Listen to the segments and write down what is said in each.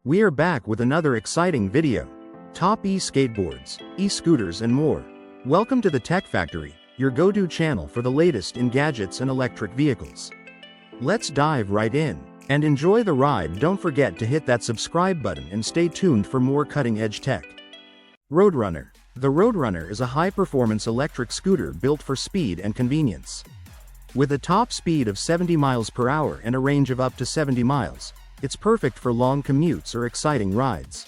We are back with another exciting video. Top e-skateboards, e-scooters and more. Welcome to the Tech Factory, your go-to channel for the latest in gadgets and electric vehicles. Let's dive right in and enjoy the ride. Don't forget to hit that subscribe button and stay tuned for more cutting-edge tech. RoadRunner. The RoadRunner is a high-performance electric scooter built for speed and convenience. With a top speed of 70 miles per hour and a range of up to 70 miles, it's perfect for long commutes or exciting rides.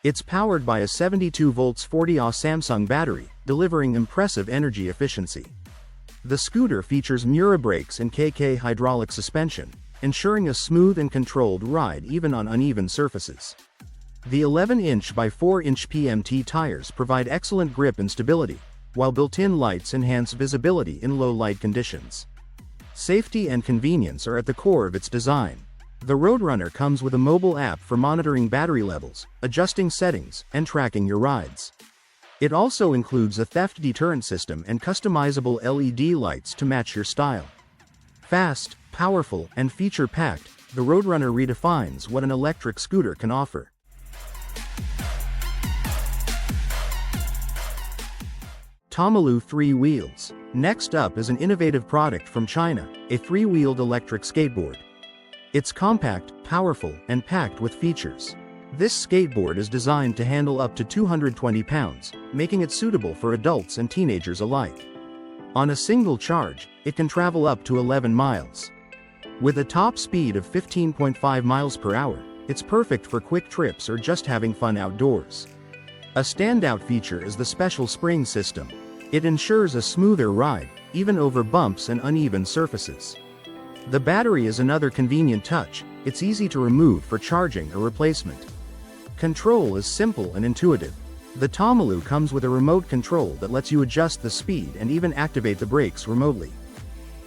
It's powered by a 72 volts 40Ah Samsung battery, delivering impressive energy efficiency. The scooter features Mura brakes and KK hydraulic suspension, ensuring a smooth and controlled ride even on uneven surfaces. The 11-inch by 4-inch PMT tires provide excellent grip and stability, while built-in lights enhance visibility in low light conditions. Safety and convenience are at the core of its design. The RoadRunner comes with a mobile app for monitoring battery levels, adjusting settings, and tracking your rides. It also includes a theft deterrent system and customizable LED lights to match your style. Fast, powerful, and feature-packed, the RoadRunner redefines what an electric scooter can offer. TOMOLOO 3 wheels. Next up is an innovative product from China, a 3-wheeled electric skateboard. It's compact, powerful, and packed with features. This skateboard is designed to handle up to 220 pounds, making it suitable for adults and teenagers alike. On a single charge, it can travel up to 11 miles. With a top speed of 15.5 miles per hour, it's perfect for quick trips or just having fun outdoors. A standout feature is the special spring system. It ensures a smoother ride, even over bumps and uneven surfaces. The battery is another convenient touch. It's easy to remove for charging or replacement. Control is simple and intuitive. The TOMOLOO comes with a remote control that lets you adjust the speed and even activate the brakes remotely.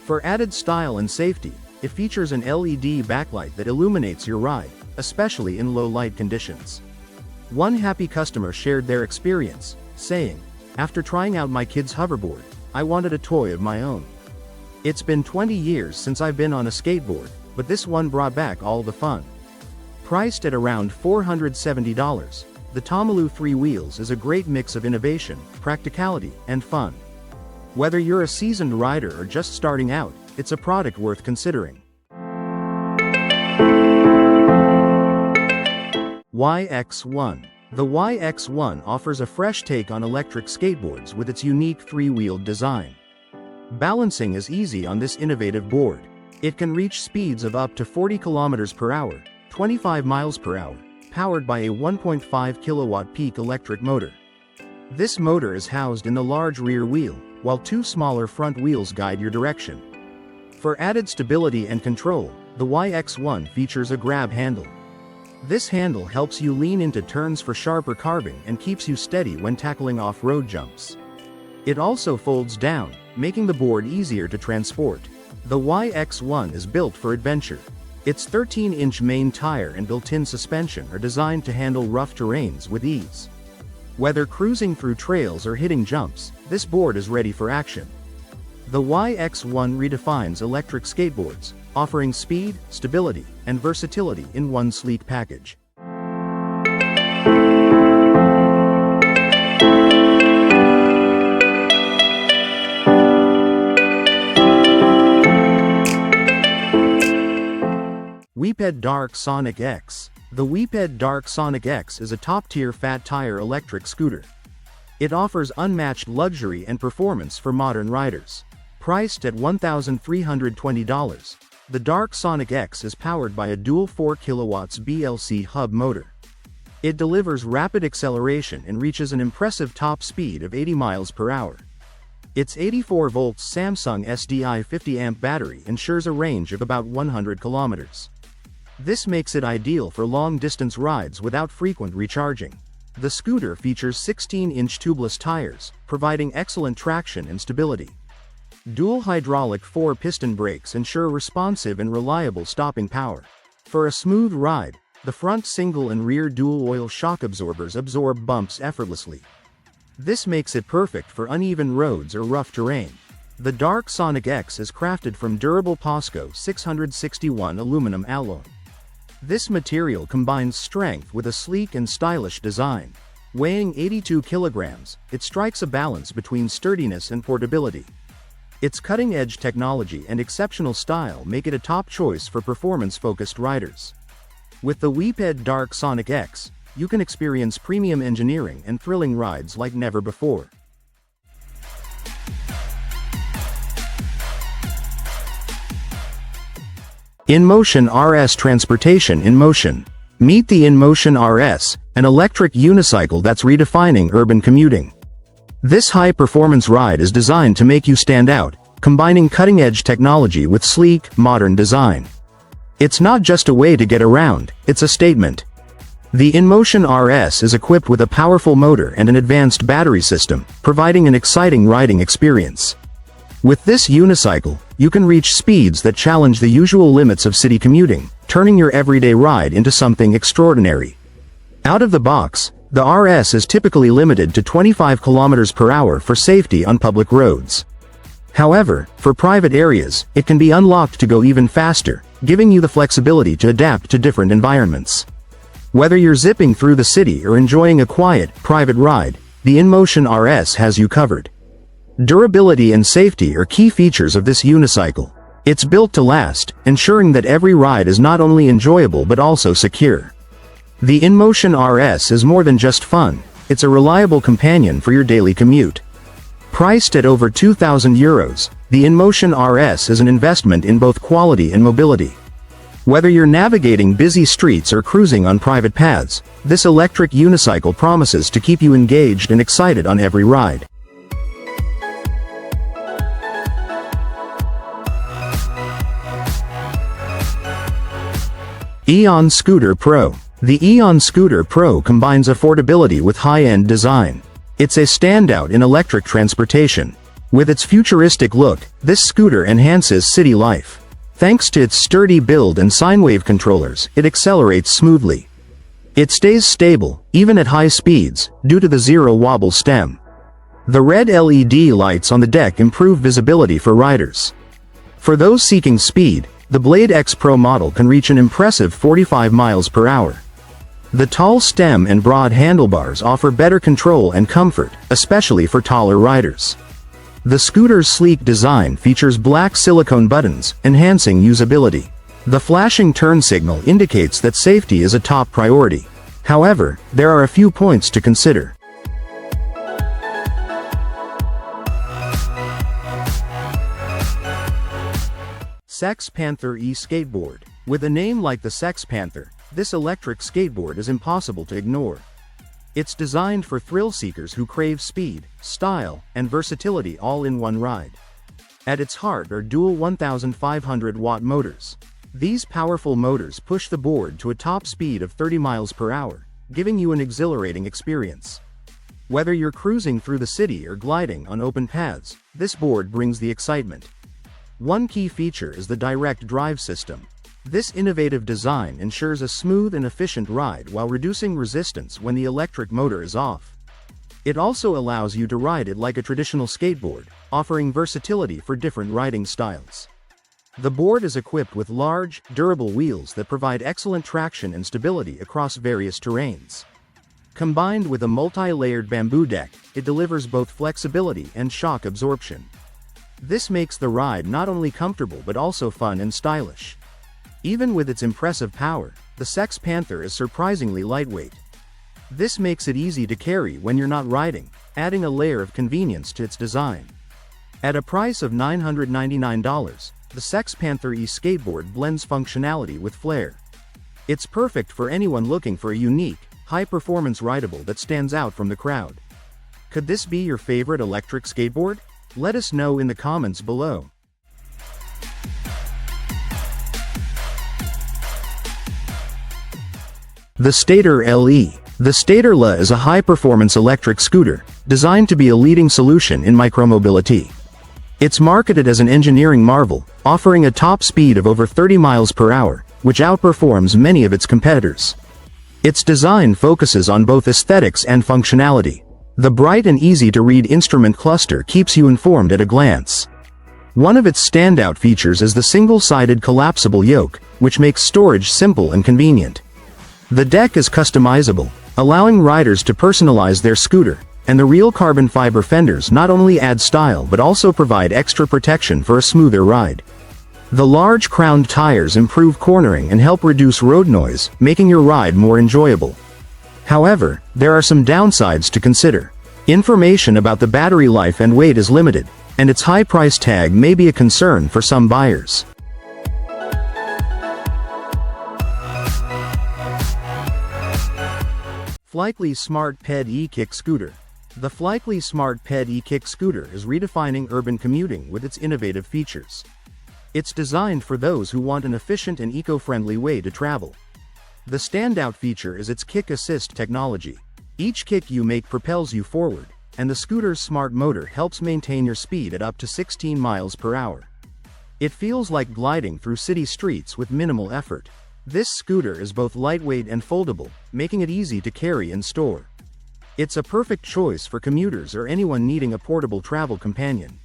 For added style and safety, it features an LED backlight that illuminates your ride, especially in low light conditions. One happy customer shared their experience, saying, "After trying out my kid's hoverboard, I wanted a toy of my own. It's been 20 years since I've been on a skateboard, but this one brought back all the fun." Priced at around $470, the TOMOLOO 3 wheels is a great mix of innovation, practicality, and fun. Whether you're a seasoned rider or just starting out, it's a product worth considering. YX1. The YX1 offers a fresh take on electric skateboards with its unique 3-wheeled design. Balancing is easy on this innovative board. It can reach speeds of up to 40 km per hour, 25 miles per hour, powered by a 1.5 kilowatt peak electric motor. This motor is housed in the large rear wheel, while 2 smaller front wheels guide your direction. For added stability and control, the YX1 features a grab handle. This handle helps you lean into turns for sharper carving and keeps you steady when tackling off-road jumps. It also folds down, making the board easier to transport. The YX1 is built for adventure. Its 13-inch main tire and built-in suspension are designed to handle rough terrains with ease. Whether cruising through trails or hitting jumps, this board is ready for action. The YX1 redefines electric skateboards, offering speed, stability, and versatility in one sleek package. Weped Dark Sonic X. The Weped Dark Sonic X is a top-tier fat tire electric scooter. It offers unmatched luxury and performance for modern riders. Priced at $1,320, the Dark Sonic X is powered by a dual 4 kilowatts BLC hub motor. It delivers rapid acceleration and reaches an impressive top speed of 80 miles per hour. Its 84 volts Samsung SDI 50 amp battery ensures a range of about 100 kilometers. This makes it ideal for long-distance rides without frequent recharging. The scooter features 16-inch tubeless tires, providing excellent traction and stability. Dual hydraulic 4-piston brakes ensure responsive and reliable stopping power. For a smooth ride, the front single and rear dual-oil shock absorbers absorb bumps effortlessly. This makes it perfect for uneven roads or rough terrain. The Dark Sonic X is crafted from durable POSCO 661 aluminum alloy. This material combines strength with a sleek and stylish design. Weighing 82 kilograms, it strikes a balance between sturdiness and portability. Its cutting-edge technology and exceptional style make it a top choice for performance-focused riders. With the Weped Dark Sonic X, you can experience premium engineering and thrilling rides like never before. Inmotion RS Transportation in Motion. Meet the Inmotion RS, an electric unicycle that's redefining urban commuting. This high-performance ride is designed to make you stand out, combining cutting-edge technology with sleek, modern design. It's not just a way to get around, it's a statement. The Inmotion RS is equipped with a powerful motor and an advanced battery system, providing an exciting riding experience. With this unicycle, you can reach speeds that challenge the usual limits of city commuting, turning your everyday ride into something extraordinary. Out of the box, the RS is typically limited to 25 km per hour for safety on public roads. However, for private areas, it can be unlocked to go even faster, giving you the flexibility to adapt to different environments. Whether you're zipping through the city or enjoying a quiet, private ride, the Inmotion RS has you covered. Durability and safety are key features of this unicycle. It's built to last, ensuring that every ride is not only enjoyable but also secure. The Inmotion RS is more than just fun, it's a reliable companion for your daily commute. Priced at over €2,000, the Inmotion RS is an investment in both quality and mobility. Whether you're navigating busy streets or cruising on private paths, this electric unicycle promises to keep you engaged and excited on every ride. Eon Scooter Pro. The Eon Scooter Pro combines affordability with high-end design. It's a standout in electric transportation. With its futuristic look, this scooter enhances city life. Thanks to its sturdy build and sine wave controllers, it accelerates smoothly. It stays stable, even at high speeds, due to the zero-wobble stem. The red LED lights on the deck improve visibility for riders. For those seeking speed, the Blade X Pro model can reach an impressive 45 miles per hour. The tall stem and broad handlebars offer better control and comfort, especially for taller riders. The scooter's sleek design features black silicone buttons, enhancing usability. The flashing turn signal indicates that safety is a top priority. However, there are a few points to consider. Panther E-Skateboard. With a name like the Panther, this electric skateboard is impossible to ignore. It's designed for thrill seekers who crave speed, style, and versatility all in one ride. At its heart are dual 1,500-watt motors. These powerful motors push the board to a top speed of 30 miles per hour, giving you an exhilarating experience. Whether you're cruising through the city or gliding on open paths, this board brings the excitement. One key feature is the direct drive system. This innovative design ensures a smooth and efficient ride while reducing resistance when the electric motor is off. It also allows you to ride it like a traditional skateboard, offering versatility for different riding styles. The board is equipped with large, durable wheels that provide excellent traction and stability across various terrains. Combined with a multi-layered bamboo deck, it delivers both flexibility and shock absorption. This makes the ride not only comfortable but also fun and stylish. Even with its impressive power, the Panther is surprisingly lightweight. This makes it easy to carry when you're not riding, adding a layer of convenience to its design. At a price of $999, the Panther E-Skateboard blends functionality with flair. It's perfect for anyone looking for a unique, high-performance rideable that stands out from the crowd. Could this be your favorite electric skateboard? Let us know in the comments below. The Stator LE. The Stator LE is a high-performance electric scooter, designed to be a leading solution in micromobility. It's marketed as an engineering marvel, offering a top speed of over 30 miles per hour, which outperforms many of its competitors. Its design focuses on both aesthetics and functionality. The bright and easy-to-read instrument cluster keeps you informed at a glance. One of its standout features is the single-sided collapsible yoke, which makes storage simple and convenient. The deck is customizable, allowing riders to personalize their scooter, and the real carbon fiber fenders not only add style but also provide extra protection for a smoother ride. The large crowned tires improve cornering and help reduce road noise, making your ride more enjoyable. However, there are some downsides to consider. Information about the battery life and weight is limited, and its high price tag may be a concern for some buyers. Flykly SmartPed E-Kickscooter. The Flykly SmartPed E-Kickscooter is redefining urban commuting with its innovative features. It's designed for those who want an efficient and eco-friendly way to travel. The standout feature is its kick assist technology. Each kick you make propels you forward, and the scooter's smart motor helps maintain your speed at up to 16 miles per hour. It feels like gliding through city streets with minimal effort. This scooter is both lightweight and foldable, making it easy to carry and store. It's a perfect choice for commuters or anyone needing a portable travel companion.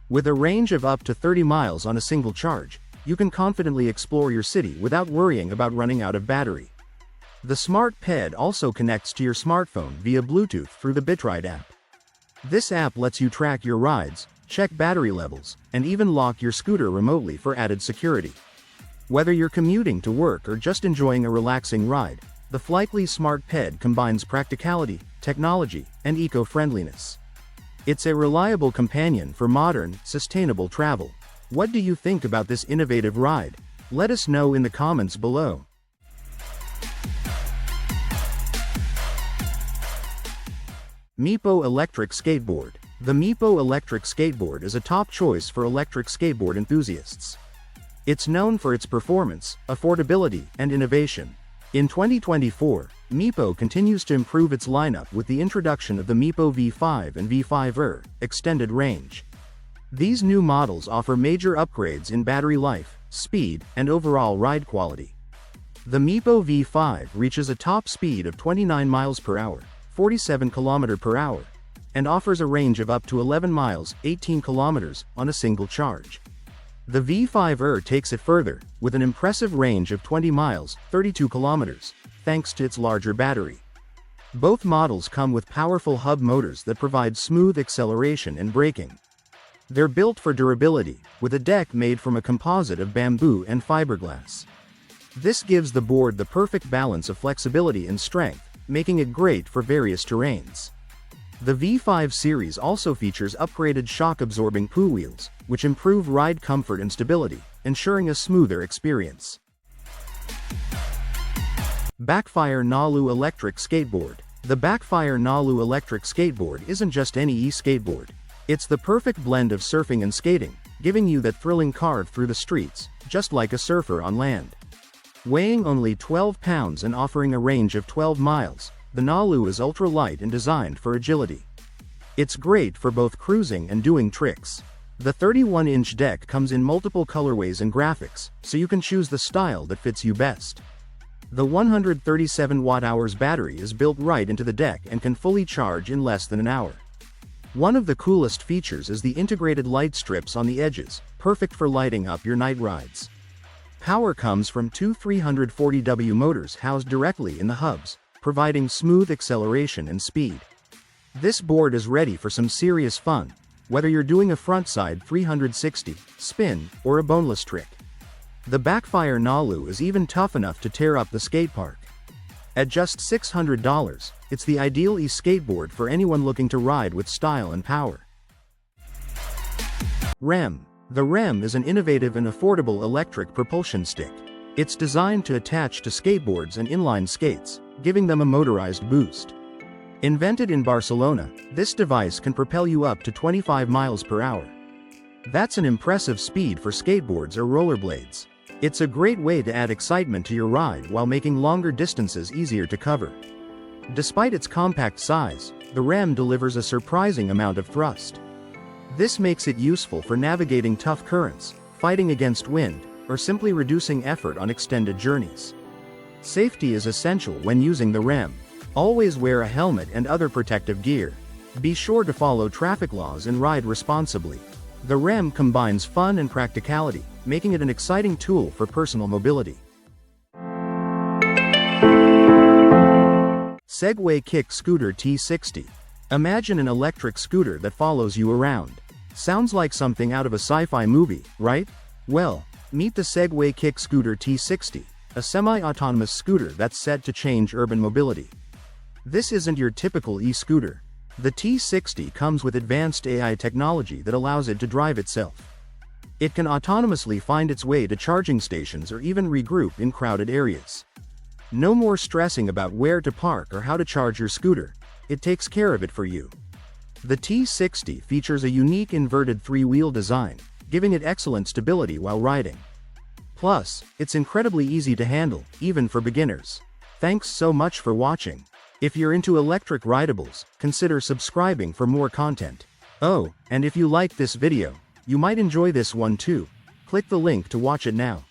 With a range of up to 30 miles on a single charge, you can confidently explore your city without worrying about running out of battery. The SmartPed also connects to your smartphone via Bluetooth through the Bitride app. This app lets you track your rides, check battery levels, and even lock your scooter remotely for added security. Whether you're commuting to work or just enjoying a relaxing ride, the Flykly SmartPed combines practicality, technology, and eco-friendliness. It's a reliable companion for modern, sustainable travel. What do you think about this innovative ride? Let us know in the comments below. Meepo Electric Skateboard. The Meepo Electric Skateboard is a top choice for electric skateboard enthusiasts. It's known for its performance, affordability, and innovation. In 2024, Meepo continues to improve its lineup with the introduction of the Meepo V5 and V5R extended range. These new models offer major upgrades in battery life, speed, and overall ride quality. The Meepo V5 reaches a top speed of 29 miles per hour, 47 km per hour, and offers a range of up to 11 miles, 18 kilometers, on a single charge. The V5R takes it further, with an impressive range of 20 miles, 32 kilometers, thanks to its larger battery. Both models come with powerful hub motors that provide smooth acceleration and braking. They're built for durability, with a deck made from a composite of bamboo and fiberglass. This gives the board the perfect balance of flexibility and strength, making it great for various terrains. The V5 series also features upgraded shock-absorbing POO wheels, which improve ride comfort and stability, ensuring a smoother experience. Backfire Nalu Electric Skateboard. The Backfire Nalu Electric Skateboard isn't just any e-skateboard. It's the perfect blend of surfing and skating, giving you that thrilling carve through the streets, just like a surfer on land. Weighing only 12 pounds and offering a range of 12 miles, the Nalu is ultra-light and designed for agility. It's great for both cruising and doing tricks. The 31-inch deck comes in multiple colorways and graphics, so you can choose the style that fits you best. The 137 watt-hours battery is built right into the deck and can fully charge in less than an hour. One of the coolest features is the integrated light strips on the edges, perfect for lighting up your night rides. Power comes from two 340W motors housed directly in the hubs, providing smooth acceleration and speed. This board is ready for some serious fun, whether you're doing a frontside 360, spin, or a boneless trick. The Backfire Nalu is even tough enough to tear up the skate park. At just $600, it's the ideal e-skateboard for anyone looking to ride with style and power. REM. The REM is an innovative and affordable electric propulsion stick. It's designed to attach to skateboards and inline skates, giving them a motorized boost. Invented in Barcelona, this device can propel you up to 25 miles per hour. That's an impressive speed for skateboards or rollerblades. It's a great way to add excitement to your ride while making longer distances easier to cover. Despite its compact size, the REM delivers a surprising amount of thrust. This makes it useful for navigating tough currents, fighting against wind, or simply reducing effort on extended journeys. Safety is essential when using the REM. Always wear a helmet and other protective gear. Be sure to follow traffic laws and ride responsibly. The REM combines fun and practicality, making it an exciting tool for personal mobility. Segway Kickscooter T60. Imagine an electric scooter that follows you around. Sounds like something out of a sci-fi movie, right? Well, meet the Segway Kickscooter T60, a semi-autonomous scooter that's set to change urban mobility. This isn't your typical e-scooter. The T60 comes with advanced AI technology that allows it to drive itself. It can autonomously find its way to charging stations or even regroup in crowded areas. No more stressing about where to park or how to charge your scooter. It takes care of it for you. The T60 features a unique inverted three-wheel design, giving it excellent stability while riding. Plus, it's incredibly easy to handle, even for beginners. Thanks so much for watching. If you're into electric rideables, consider subscribing for more content. Oh, and if you liked this video, you might enjoy this one too. Click the link to watch it now.